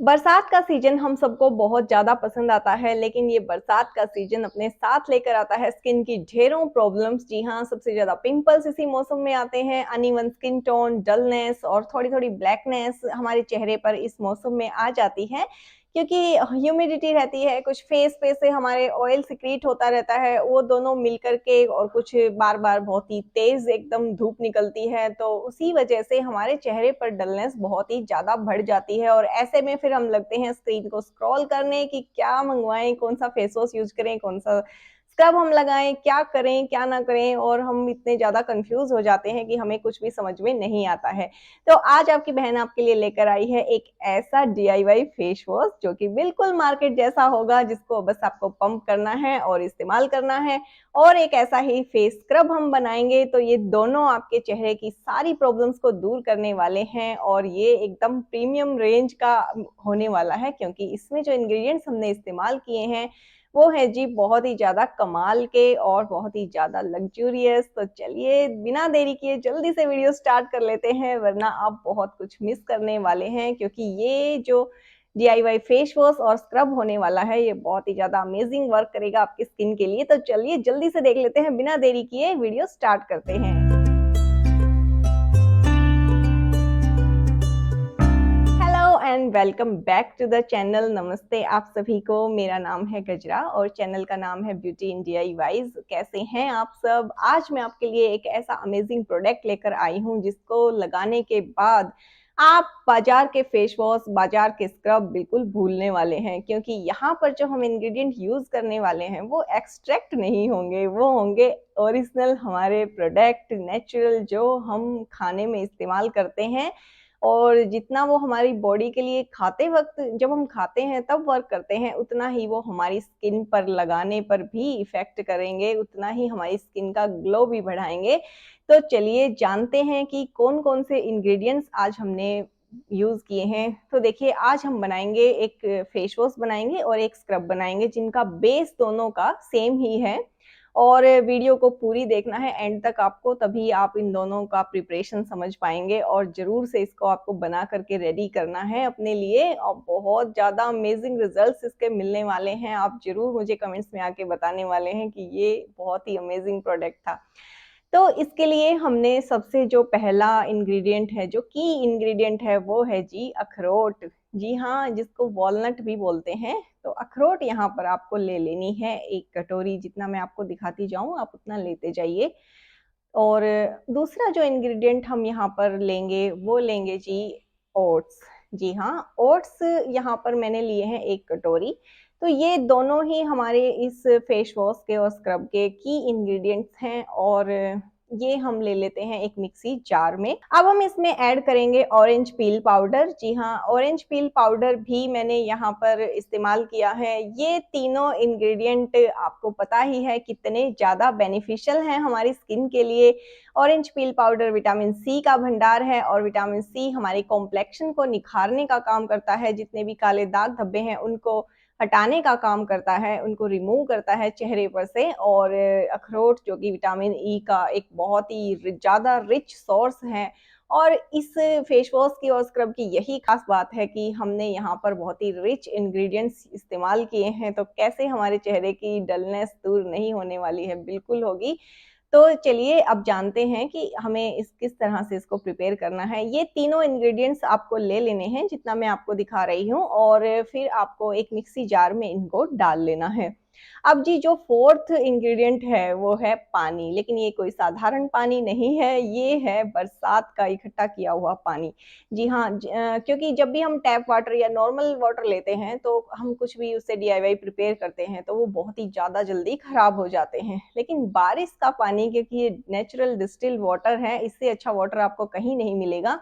बरसात का सीजन हम सबको बहुत ज़्यादा पसंद आता है, लेकिन ये बरसात का सीजन अपने साथ लेकर आता है स्किन की ढेरों प्रॉब्लम्स। जी हाँ, सबसे ज़्यादा पिंपल्स इसी मौसम में आते हैं। अनइवन स्किन टोन, डलनेस और थोड़ी-थोड़ी ब्लैकनेस हमारे चेहरे पर इस मौसम में आ जाती है, क्योंकि ह्यूमिडिटी रहती है, कुछ फेस पे से हमारे ऑयल सिक्रीट होता रहता है, वो दोनों मिल कर के और कुछ बार-बार बहुत ही तेज़ एकदम धूप निकलती है, तो उसी वजह से हमारे चेहरे पर डलनेस बहुत ही ज़्यादा बढ़ जाती है और ऐसे में फिर हम लगते हैं स्क्रीन को स्क्रॉल करने कि क्या मँगवाएँ, कौन-सा फेस वॉश यूज़ करें, कौन-सा स्क्रब हम लगाएँ, क्या करें, क्या ना करें और हम इतने ज़्यादा कन्फ्यूज़ हो जाते हैं कि हमें कुछ भी समझ में नहीं आता है। तो आज आपकी बहन आपके लिए लेकर आई है एक ऐसा डीआईवाई फेस वॉश जो कि बिल्कुल मार्केट जैसा होगा, जिसको बस आपको पंप करना है और इस्तेमाल करना है और एक ऐसा ही फेस स्क्रब हम बनाएँगे, तो ये दोनों आपके चेहरे की सारी प्रॉब्लम्स को दूर करने वाले हैं और ये एकदम प्रीमियम रेंज का होने वाला है, क्योंकि इसमें जो इंग्रीडिएंट्स हमने इस्तेमाल किए हैं, वो है जी बहुत ही ज़्यादा कमाल के और बहुत ही ज़्यादा लग्ज़ूरियस। तो चलिए बिना देरी किए जल्दी से वीडियो स्टार्ट कर लेते हैं, वरना आप बहुत कुछ मिस करने वाले हैं, क्योंकि ये जो डीआईवाई फेस वॉश और स्क्रब होने वाला है, ये बहुत ही ज़्यादा अमेज़िंग वर्क करेगा आपकी स्किन के लिए। तो चलिए जल्दी से देख लेते हैं, बिना देरी किए वीडियो स्टार्ट करते हैं। Hello and welcome back to the channel. नमस्ते आप सभी को, मेरा नाम है गजरा और चैनल का नाम है ब्यूटी इन डीआईवाईज। कैसे हैं आप सब? आज मैं आपके लिए एक ऐसा अमेजिंग प्रोडक्ट लेकर आई हूं, जिसको लगाने के बाद आप बाजार के फेस वॉश, बाजार के स्क्रब बिल्कुल भूलने वाले हैं, क्योंकि यहाँ पर जो हम इंग्रेडिएंट यूज करने वाले हैं वो एक्सट्रैक्ट नहीं होंगे, वो होंगे ओरिजिनल हमारे प्रोडक्ट, नेचुरल, जो हम खाने में इस्तेमाल करते हैं। और जितना वो हमारी बॉडी के लिए खाते वक़्त, जब हम खाते हैं तब वर्क करते हैं, उतना ही वो हमारी स्किन पर लगाने पर भी इफ़ेक्ट करेंगे, उतना ही हमारी स्किन का ग्लो भी बढ़ाएँगे। तो चलिए जानते हैं कि कौन-कौन से इंग्रीडिएंट्स आज हमने यूज़ किए हैं। तो देखिए, आज हम बनाएँगे एक फेस वॉश बनाएँगे और एक स्क्रब बनाएँगे, जिनका बेस दोनों का सेम ही है। और वीडियो को पूरी देखना है एंड तक आपको, तभी आप इन दोनों का प्रिपरेशन समझ पाएँगे और ज़रूर से इसको आपको बना करके रेडी करना है अपने लिए और बहुत ज़्यादा अमेज़िंग रिज़ल्ट्स इसके मिलने वाले हैं। आप ज़रूर मुझे कमेंट्स में आके बताने वाले हैं कि ये बहुत ही अमेज़िंग प्रोडक्ट था। तो इसके लिए हमने सबसे जो पहला इंग्रेडिएंट है, जो की इंग्रेडिएंट है, वो है जी अखरोट। जी हाँ, जिसको वॉलनट भी बोलते हैं। तो अखरोट यहाँ पर आपको ले लेनी है 1 कटोरी, जितना मैं आपको दिखाती जाऊँ आप उतना लेते जाइए। और दूसरा जो इंग्रेडिएंट हम यहाँ पर लेंगे, वो लेंगे जी ओट्स। जी हाँ, ओट्स यहाँ पर मैंने लिए हैं 1 कटोरी। तो ये दोनों ही हमारे इस फेस वॉश के और स्क्रब के की इंग्रेडिएंट्स हैं और ये हम ले लेते हैं एक मिक्सी जार में। अब हम इसमें ऐड करेंगे ऑरेंज पील पाउडर। जी हाँ, ऑरेंज पील पाउडर भी मैंने यहाँ पर इस्तेमाल किया है। ये तीनों इंग्रेडिएंट आपको पता ही है कितने ज़्यादा बेनिफिशियल हैं हमारी स्किन के लिए। Orange peel powder vitamin C का भंडार है और विटामिन सी हमारे कॉम्प्लेक्शन को निखारने का काम करता है। जितने भी काले दाग धब्बे हैं उनको हटाने का काम करता है, उनको रिमूव करता है चेहरे पर से। और अखरोट जो कि विटामिन ई का एक बहुत ही ज़्यादा रिच सोर्स है। और इस फेस वॉश की और स्क्रब की यही खास बात है कि हमने यहाँ पर बहुत ही रिच इंग्रेडिएंट्स इस्तेमाल किए हैं, तो कैसे हमारे चेहरे की डलनेस दूर नहीं होने वाली है, बिल्कुल होगी। तो चलिए अब जानते हैं कि हमें इस किस तरह से इसको प्रिपेयर करना है। ये तीनों इंग्रेडिएंट्स आपको ले लेने हैं, जितना मैं आपको दिखा रही हूँ, और फिर आपको एक मिक्सी जार में इनको डाल लेना है। अब जी जो 4th इंग्रेडिएंट है वो है पानी, लेकिन ये कोई साधारण पानी नहीं है, ये है बरसात का इकट्ठा किया हुआ पानी। जी हाँ, क्योंकि जब भी हम टैप वाटर या नॉर्मल वाटर लेते हैं, तो हम कुछ भी उससे डीआईवाई प्रिपेयर करते हैं, तो वो बहुत ही ज़्यादा जल्दी खराब हो जाते हैं। लेकिन बारिश का पानी, क्योंकि ये नेचुरल डिस्टिल्ड वाटर है, इससे अच्छा वाटर आपको कहीं नहीं मिलेगा।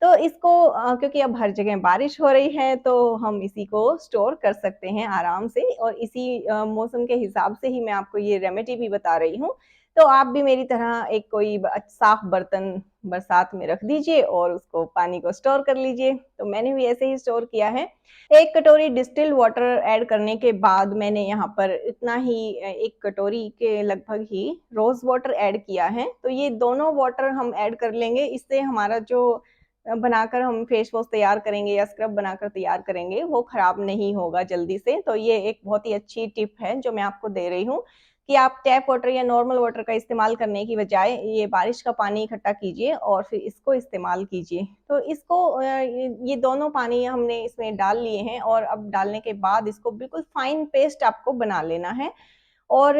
तो इसको क्योंकि अब हर जगह बारिश हो रही है, तो हम इसी को स्टोर कर सकते हैं आराम से, और इसी मौसम के हिसाब से ही मैं आपको ये रेमेडी भी बता रही हूँ। तो आप भी मेरी तरह एक कोई साफ बर्तन बरसात में रख दीजिए और उसको पानी को स्टोर कर लीजिए। तो मैंने भी ऐसे ही स्टोर किया है। 1 कटोरी डिस्टिल्ड वाटर ऐड करने के बाद मैंने यहाँ पर इतना ही 1 कटोरी के लगभग ही रोज़ वाटर ऐड किया है। तो ये दोनों वाटर हम ऐड कर लेंगे, इससे हमारा जो बनाकर हम फेस वॉश तैयार करेंगे या स्क्रब बनाकर तैयार करेंगे, वो खराब नहीं होगा जल्दी से। तो ये एक बहुत ही अच्छी टिप है जो मैं आपको दे रही हूँ कि आप टैप वाटर या नॉर्मल वाटर का इस्तेमाल करने की बजाय ये बारिश का पानी इकट्ठा कीजिए और फिर इसको इस्तेमाल कीजिए। तो इसको ये दोनों पानी हमने इसमें डाल लिए हैं और अब डालने के बाद इसको बिल्कुल फाइन पेस्ट आपको बना लेना है। और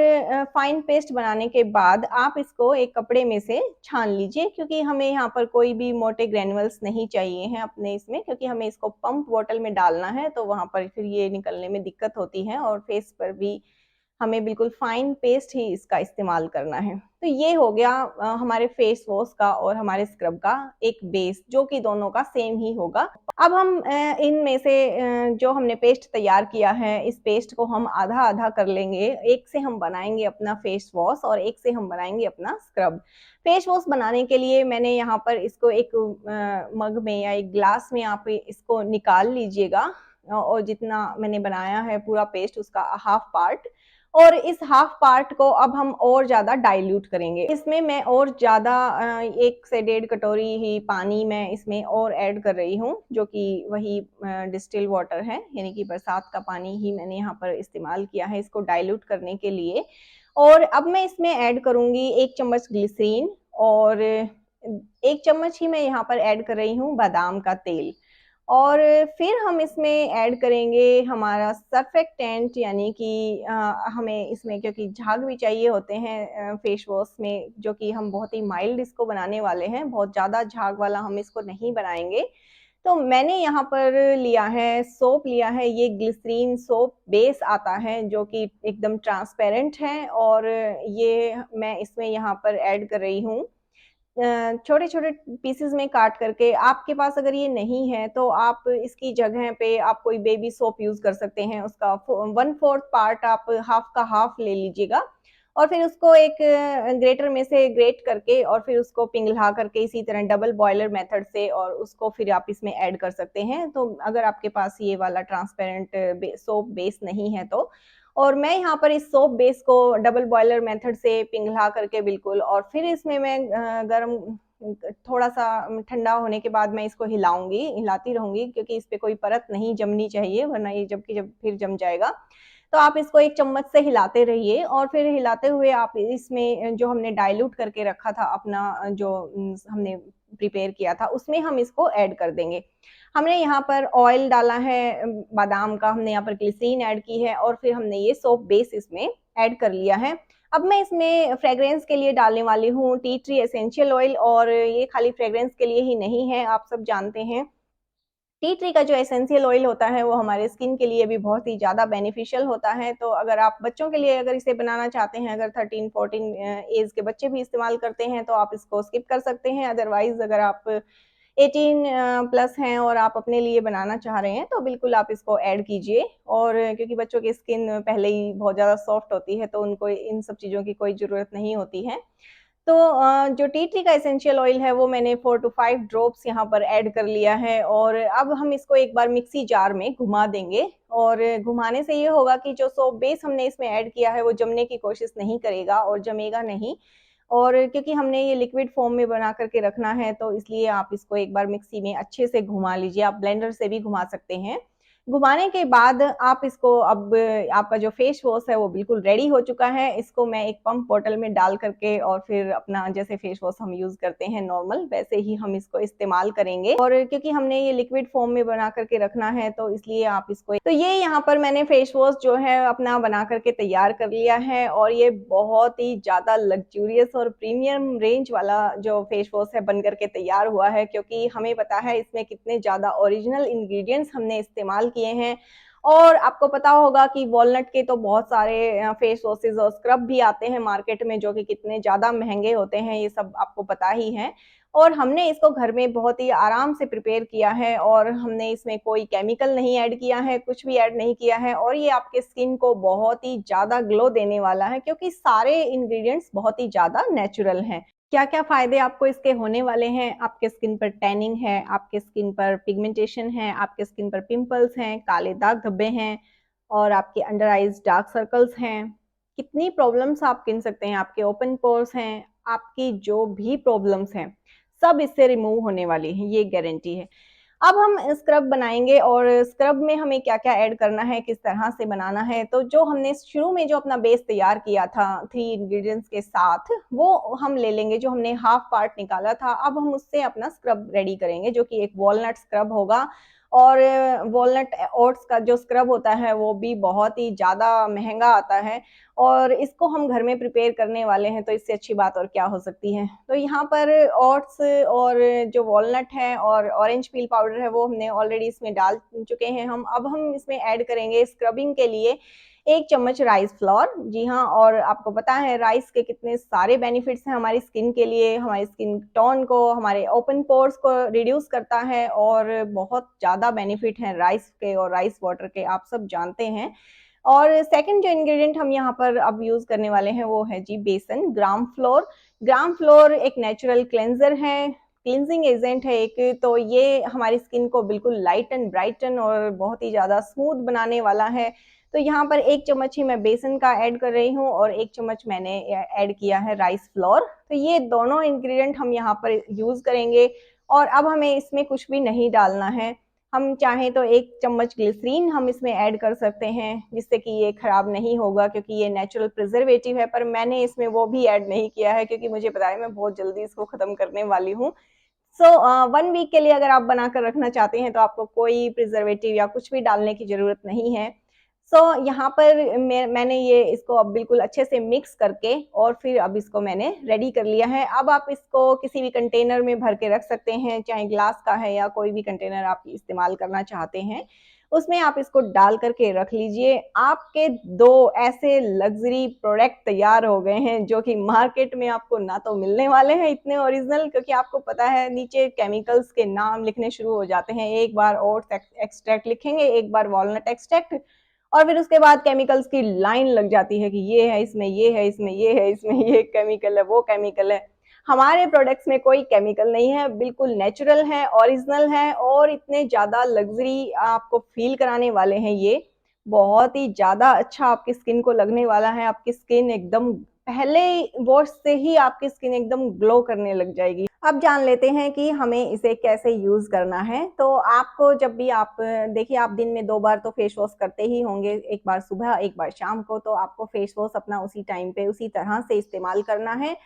फाइन पेस्ट बनाने के बाद आप इसको एक कपड़े में से छान लीजिए, क्योंकि हमें यहाँ पर कोई भी मोटे ग्रैन्युल्स नहीं चाहिए हैं अपने इसमें, क्योंकि हमें इसको पंप बॉटल में डालना है, तो वहाँ पर फिर ये निकलने में दिक्कत होती है और फेस पर भी हमें बिल्कुल फाइन पेस्ट ही इसका इस्तेमाल करना है। तो ये हो गया हमारे फेस वॉश का और हमारे स्क्रब का एक बेस, जो कि दोनों का सेम ही होगा। अब हम इनमें से जो हमने पेस्ट तैयार किया है, इस पेस्ट को हम आधा आधा कर लेंगे। एक से हम बनाएंगे अपना फेस वॉश और एक से हम बनाएंगे अपना स्क्रब। फेस वॉश बनाने के लिए मैंने यहाँ पर इसको एक मग में या एक ग्लास में आप इसको निकाल लीजिएगा, और जितना मैंने बनाया है पूरा पेस्ट उसका हाफ पार्ट, और इस हाफ पार्ट को अब हम और ज़्यादा डाइल्यूट करेंगे। इसमें मैं और ज़्यादा 1 से 1.5 कटोरी ही पानी मैं इसमें और ऐड कर रही हूँ, जो कि वही डिस्टिल वाटर है, यानी कि बरसात का पानी ही मैंने यहाँ पर इस्तेमाल किया है इसको डाइल्यूट करने के लिए। और अब मैं इसमें ऐड करूँगी 1 चम्मच ग्लिसरीन, और 1 चम्मच ही मैं यहाँ पर ऐड कर रही हूँ बादाम का तेल। और फिर हम इसमें ऐड करेंगे हमारा सर्फेक्टेंट, यानी कि हमें इसमें क्योंकि झाग भी चाहिए होते हैं फेस वॉश में, जो कि हम बहुत ही माइल्ड इसको बनाने वाले हैं, बहुत ज़्यादा झाग वाला हम इसको नहीं बनाएंगे। तो मैंने यहाँ पर लिया है सोप, लिया है ये ग्लिसरीन सोप बेस आता है, जो कि एकदम ट्रांसपेरेंट है, और ये मैं इसमें यहाँ पर ऐड कर रही हूँ छोटे छोटे पीसेस में काट करके। आपके पास अगर ये नहीं है तो आप इसकी जगह पे आप कोई बेबी सोप यूज कर सकते हैं, उसका 1/4 पार्ट आप हाफ का हाफ ले लीजिएगा, और फिर उसको एक ग्रेटर में से ग्रेट करके और फिर उसको पिघला करके इसी तरह डबल बॉयलर मेथड से, और उसको फिर आप इसमें ऐड कर सकते हैं। तो अगर आपके पास ये वाला ट्रांसपेरेंट सोप बेस नहीं है तो, और मैं यहाँ पर इस सोप बेस को डबल बॉयलर मेथड से पिघला करके बिल्कुल, और फिर इसमें मैं गर्म थोड़ा सा ठंडा होने के बाद मैं इसको हिलाऊंगी, हिलाती रहूंगी, क्योंकि इस पे कोई परत नहीं जमनी चाहिए, वरना ये जब फिर जम जाएगा। तो आप इसको एक चम्मच से हिलाते रहिए, और फिर हिलाते हुए आप इसमें जो हमने डाइल्यूट करके रखा था अपना, जो हमने प्रिपेयर किया था, उसमें हम इसको ऐड कर देंगे। हमने यहाँ पर ऑयल डाला है बादाम का, हमने यहाँ पर ग्लिसरीन ऐड की है, और फिर हमने ये सोप बेस इसमें ऐड कर लिया है। अब मैं इसमें फ्रेग्रेंस के लिए डालने वाली हूँ टी ट्री एसेंशियल ऑयल, और ये खाली फ्रेग्रेंस के लिए ही नहीं है, आप सब जानते हैं टी ट्री का जो एसेंशियल ऑयल होता है वो हमारे स्किन के लिए भी बहुत ही ज़्यादा बेनिफिशियल होता है। तो अगर आप बच्चों के लिए अगर इसे बनाना चाहते हैं, अगर 13-14 एज के बच्चे भी इस्तेमाल करते हैं तो आप इसको स्किप कर सकते हैं। अदरवाइज अगर आप 18 प्लस हैं और आप अपने लिए बनाना चाह रहे हैं तो बिल्कुल आप इसको ऐड कीजिए। और क्योंकि बच्चों की स्किन पहले ही बहुत ज़्यादा सॉफ्ट होती है तो उनको इन सब चीज़ों की कोई ज़रूरत नहीं होती है। तो जो टी ट्री का एसेंशियल ऑयल है वो मैंने 4 टू 5 ड्रॉप्स यहाँ पर ऐड कर लिया है, और अब हम इसको एक बार मिक्सी जार में घुमा देंगे। और घुमाने से ये होगा कि जो सोप बेस हमने इसमें ऐड किया है वो जमने की कोशिश नहीं करेगा और जमेगा नहीं। और क्योंकि हमने ये लिक्विड फॉर्म में बना करके रखना है तो इसलिए आप इसको एक बार मिक्सी में अच्छे से घुमा लीजिए, आप ब्लेंडर से भी घुमा सकते हैं। घुमाने के बाद आप इसको, अब आपका जो फेस वॉश है वो बिल्कुल रेडी हो चुका है। इसको मैं एक पंप बॉटल में डाल करके और फिर अपना जैसे फेस वॉश हम यूज करते हैं नॉर्मल, वैसे ही हम इसको इस्तेमाल करेंगे। और क्योंकि हमने ये लिक्विड फॉर्म में बना करके रखना है तो इसलिए आप इसको, तो ये यहाँ पर मैंने फेस वॉश जो है अपना बना करके तैयार कर लिया है, और ये बहुत ही ज्यादा लग्जूरियस और प्रीमियम रेंज वाला जो फेस वॉश है बन करके तैयार हुआ है, क्योंकि हमें पता है इसमें कितने ज्यादा ओरिजिनल इंग्रेडिएंट्स हमने इस्तेमाल किए हैं। और आपको पता होगा कि वॉलनट के तो बहुत सारे फेस वॉशेज और स्क्रब भी आते हैं मार्केट में, जो कि कितने ज़्यादा महंगे होते हैं, ये सब आपको पता ही है। और हमने इसको घर में बहुत ही आराम से प्रिपेयर किया है, और हमने इसमें कोई केमिकल नहीं ऐड किया है, कुछ भी ऐड नहीं किया है, और ये आपके स्किन को बहुत ही ज़्यादा ग्लो देने वाला है, क्योंकि सारे इंग्रेडिएंट्स बहुत ही ज़्यादा नेचुरल हैं। क्या-क्या फ़ायदे आपको इसके होने वाले हैं? आपके स्किन पर टैनिंग है, आपके स्किन पर पिगमेंटेशन है, आपके स्किन पर पिंपल्स हैं, काले दाग धब्बे हैं, और आपके अंडर आइज़ डार्क सर्कल्स हैं। कितनी प्रॉब्लम्स आप गिन सकते हैं, आपके ओपन पोर्स हैं, आपकी जो भी प्रॉब्लम्स हैं, सब इससे रिमूव होने वाली है, ये गारंटी है। अब हम स्क्रब बनाएंगे और स्क्रब में हमें क्या क्या ऐड करना है, किस तरह से बनाना है। तो जो हमने शुरू में जो अपना बेस तैयार किया था 3 इंग्रेडिएंट्स के साथ, वो हम ले लेंगे, जो हमने हाफ पार्ट निकाला था। अब हम उससे अपना स्क्रब रेडी करेंगे, जो कि एक वॉलनट स्क्रब होगा। और वॉलनट ओट्स का जो स्क्रब होता है वो भी बहुत ही ज़्यादा महंगा आता है, और इसको हम घर में प्रिपेयर करने वाले हैं, तो इससे अच्छी बात और क्या हो सकती है। तो यहाँ पर ओट्स और जो वॉलनट है और ऑरेंज पील पाउडर है वो हमने ऑलरेडी इसमें डाल चुके हैं हम। अब हम इसमें ऐड करेंगे स्क्रबिंग के लिए 1 चम्मच राइस फ्लोर। जी हाँ, और आपको पता है राइस के कितने सारे बेनिफिट्स हैं हमारी स्किन के लिए, हमारी स्किन टोन को, हमारे ओपन पोर्स को रिड्यूस करता है, और बहुत ज़्यादा बेनिफिट हैं राइस के और राइस वाटर के, आप सब जानते हैं। और सेकंड जो इंग्रेडिएंट हम यहाँ पर अब यूज करने वाले हैं वो है जी बेसन, ग्राम फ्लोर। ग्राम फ्लोर एक नेचुरल क्लेंजर है, क्लिनजिंग एजेंट है एक, तो ये हमारी स्किन को बिल्कुल लाइट एंड ब्राइटन और बहुत ही ज्यादा स्मूथ बनाने वाला है। तो यहाँ पर 1 चम्मच ही मैं बेसन का ऐड कर रही हूँ और 1 चम्मच मैंने ऐड किया है राइस फ्लोर। तो ये दोनों इंग्रेडिएंट हम यहाँ पर यूज करेंगे। और अब हमें इसमें कुछ भी नहीं डालना है। हम चाहें तो 1 चम्मच ग्लिसरीन हम इसमें ऐड कर सकते हैं, जिससे कि ये खराब नहीं होगा, क्योंकि ये नेचुरल प्रिजर्वेटिव है। पर मैंने इसमें वो भी ऐड नहीं किया है, क्योंकि मुझे पता है मैं बहुत जल्दी इसको खत्म करने वाली हूँ। सो 1 वीक के लिए अगर आप बनाकर रखना चाहते हैं तो आपको कोई प्रिजर्वेटिव या कुछ भी डालने की जरूरत नहीं है। यहाँ पर मैंने ये इसको अब बिल्कुल अच्छे से मिक्स करके और फिर अब इसको मैंने रेडी कर लिया है। अब आप इसको किसी भी कंटेनर में भर के रख सकते हैं, चाहे ग्लास का है या कोई भी कंटेनर आप इस्तेमाल करना चाहते हैं, उसमें आप इसको डाल करके रख लीजिए। आपके 2 ऐसे लग्जरी प्रोडक्ट तैयार हो गए हैं, जो कि मार्केट में आपको ना तो मिलने वाले हैं इतने ओरिजिनल, क्योंकि आपको पता है नीचे केमिकल्स के नाम लिखने शुरू हो जाते हैं। एक बार ओट्स एक्सट्रैक्ट लिखेंगे, एक बार वॉलनट एक्सट्रैक्ट, और फिर उसके बाद केमिकल्स की लाइन लग जाती है कि ये है इसमें, ये है इसमें, ये है इसमें, ये केमिकल है, वो केमिकल है। हमारे प्रोडक्ट्स में कोई केमिकल नहीं है, बिल्कुल नेचुरल है, ओरिजिनल है, और इतने ज्यादा लग्जरी आपको फील कराने वाले हैं। ये बहुत ही ज्यादा अच्छा आपकी स्किन को लगने वाला है। आपकी स्किन एकदम पहले वॉश से ही आपकी स्किन एकदम ग्लो करने लग जाएगी। अब जान लेते हैं कि हमें इसे कैसे यूज करना है। तो आपको जब भी आप देखिए, आप दिन में 2 बार तो फेस वॉश करते ही होंगे, एक बार सुबह एक बार शाम को। तो आपको फेस वॉश अपना उसी टाइम पे उसी तरह से इस्तेमाल करना है।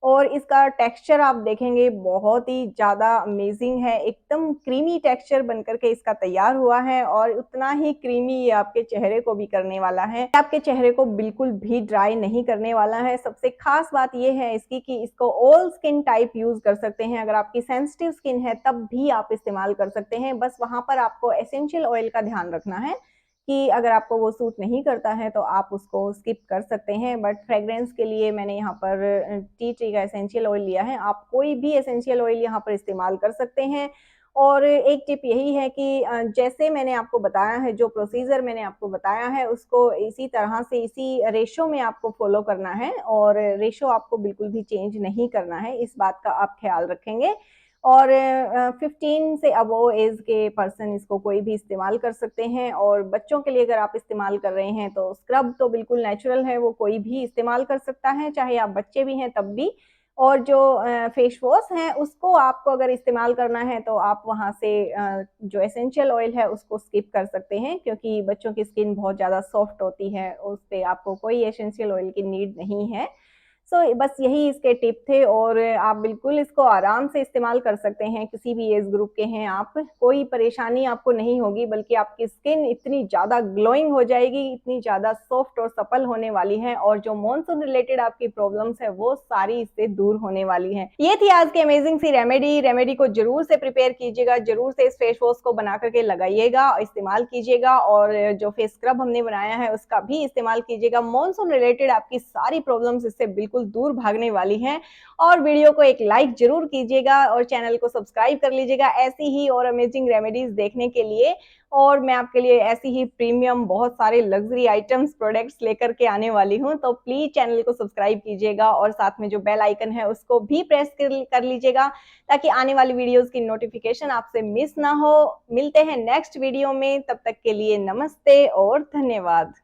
और इसका टेक्सचर आप देखेंगे बहुत ही ज़्यादा अमेजिंग है, एकदम क्रीमी टेक्सचर बनकर के इसका तैयार हुआ है, और उतना ही क्रीमी ये आपके चेहरे को भी करने वाला है। आपके चेहरे को बिल्कुल भी ड्राई नहीं करने वाला है। सबसे खास बात ये है इसकी कि इसको ऑल स्किन टाइप यूज कर सकते हैं। अगर आपकी सेंसिटिव स्किन है तब भी आप इस्तेमाल कर सकते हैं, बस वहां पर आपको एसेंशियल ऑयल का ध्यान रखना है कि अगर आपको वो सूट नहीं करता है तो आप उसको स्किप कर सकते हैं। बट फ्रेग्रेंस के लिए मैंने यहाँ पर टी ट्री का एसेंशियल ऑयल लिया है, आप कोई भी एसेंशियल ऑयल यहाँ पर इस्तेमाल कर सकते हैं। और एक टिप यही है कि जैसे मैंने आपको बताया है, जो प्रोसीजर मैंने आपको बताया है, उसको इसी तरह से इसी रेशो में आपको फॉलो करना है, और रेशो आपको बिल्कुल भी चेंज नहीं करना है, इस बात का आप ख्याल रखेंगे। और 15 से अबव एज के पर्सन इसको कोई भी इस्तेमाल कर सकते हैं। और बच्चों के लिए अगर आप इस्तेमाल कर रहे हैं तो स्क्रब तो बिल्कुल नेचुरल है, वो कोई भी इस्तेमाल कर सकता है, चाहे आप बच्चे भी हैं तब भी। और जो फेस वॉश है उसको आपको अगर इस्तेमाल करना है तो आप वहाँ से जो एसेंशियल ऑयल है उसको स्किप कर सकते हैं, क्योंकि बच्चों की स्किन बहुत ज़्यादा सॉफ्ट होती है, उस पर आपको कोई एसेंशियल ऑयल की नीड नहीं है। बस यही इसके टिप थे, और आप बिल्कुल इसको आराम से इस्तेमाल कर सकते हैं, किसी भी एज ग्रुप के हैं आप, कोई परेशानी आपको नहीं होगी, बल्कि आपकी स्किन इतनी ज़्यादा ग्लोइंग हो जाएगी, इतनी ज़्यादा सॉफ्ट और सपल होने वाली है, और जो मॉनसून रिलेटेड आपकी प्रॉब्लम्स है वो सारी इससे दूर होने वाली हैं। ये थी आज की अमेजिंग सी रेमेडी को जरूर से प्रिपेयर कीजिएगा, जरूर से इस फेस वॉश को बना करके लगाइएगा, इस्तेमाल कीजिएगा, और जो फेस स्क्रब हमने बनाया है उसका भी इस्तेमाल कीजिएगा। मॉनसून रिलेटेड आपकी सारी प्रॉब्लम्स इससे बिल्कुल दूर भागने वाली हैं। और वीडियो को एक लाइक जरूर कीजिएगा और चैनल को सब्सक्राइब कर लीजिएगा ऐसी ही और अमेजिंग रेमेडीज देखने के लिए। और मैं आपके लिए ऐसी ही प्रीमियम बहुत सारे लग्जरी आइटम्स प्रोडक्ट्स लेकर के आने वाली हूं, तो प्लीज चैनल को सब्सक्राइब कीजिएगा और साथ में जो बेल आइकन है उसको भी प्रेस कर लीजिएगा, ताकि आने वाली वीडियोस की नोटिफिकेशन आपसे मिस ना हो। मिलते हैं नेक्स्ट वीडियो में, तब तक के लिए नमस्ते और धन्यवाद।